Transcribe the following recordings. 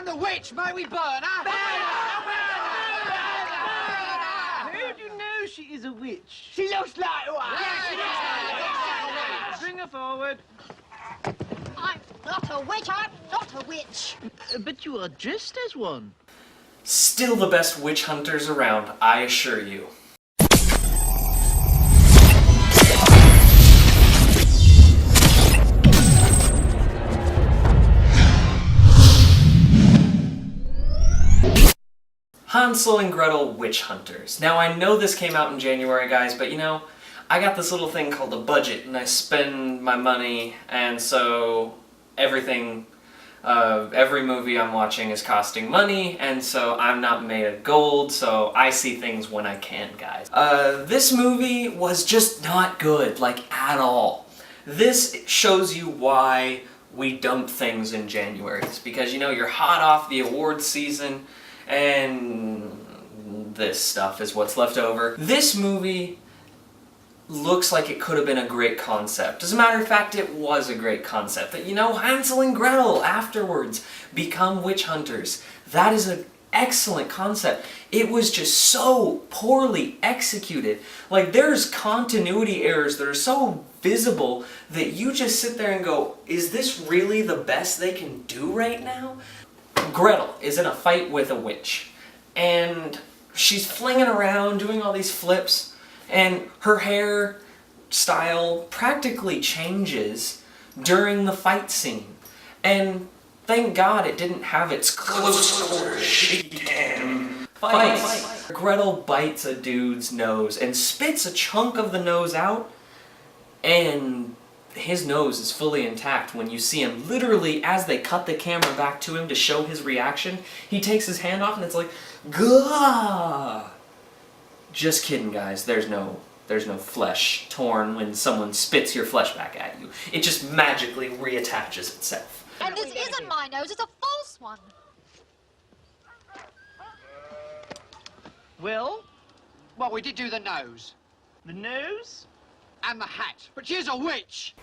the witch. May we burn her? How do you know she is a witch? She looks like one. Bring her forward. I'm not a witch, I'm not a witch. But you are dressed as one. Still the best witch hunters around, I assure you. Hansel and Gretel Witch Hunters. Now I know this came out in January, guys, but you know, I got this little thing called a budget, and I spend my money, and so everything, every movie I'm watching is costing money, and so I'm not made of gold, so I see things when I can, guys. This movie was just not good, like, at all. This shows you why we dump things in January. It's because, you know, you're hot off the awards season, and this stuff is what's left over. This movie looks like it could have been a great concept. As a matter of fact, it was a great concept. That, you know, Hansel and Gretel afterwards become witch hunters. That is an excellent concept. It was just so poorly executed. Like, there's continuity errors that are so visible that you just sit there and go, is this really the best they can do right now? Gretel is in a fight with a witch, and she's flinging around, doing all these flips, and her hair style practically changes during the fight scene. And thank God it didn't have its close quarters shake hand fights. Gretel bites a dude's nose and spits a chunk of the nose out, and his nose is fully intact when you see him. Literally, as they cut the camera back to him to show his reaction, he takes his hand off and it's like, gah! Just kidding, guys. There's no flesh torn when someone spits your flesh back at you. It just magically reattaches itself. And this isn't my nose, it's a false one. Well, Well, we did do the nose. the nose? And the hat. But she's a witch.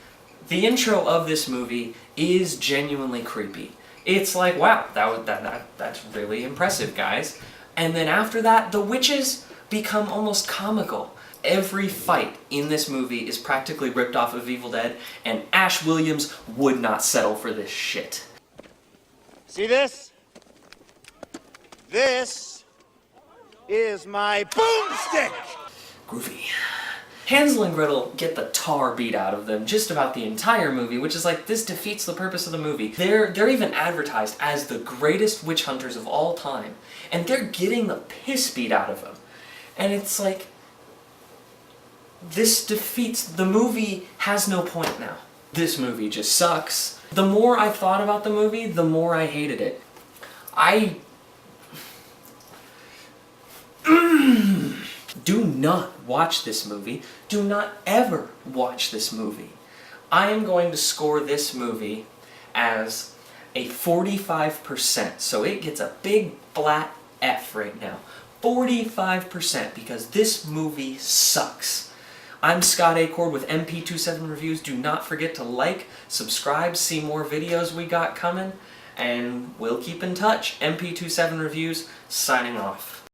The intro of this movie is genuinely creepy. It's like, wow, that's really impressive, guys. And then after that, the witches become almost comical. Every fight in this movie is practically ripped off of Evil Dead, and Ash Williams would not settle for this shit. See this? This is my boomstick! Groovy. Hansel and Gretel get the tar beat out of them just about the entire movie, which is like, this defeats the purpose of the movie. They're even advertised as the greatest witch hunters of all time, and they're getting the piss beat out of them. And it's like, this defeats, the movie has no point now. This movie just sucks. The more I've thought about the movie, the more I hated it. Do not watch this movie. Do not ever watch this movie. I am going to score this movie as a 45%, so it gets a big flat F right now. 45%, because this movie sucks. I'm Scott Acord with MP27 Reviews. Do not forget to like, subscribe, see more videos we got coming, and we'll keep in touch. MP27 Reviews, signing off.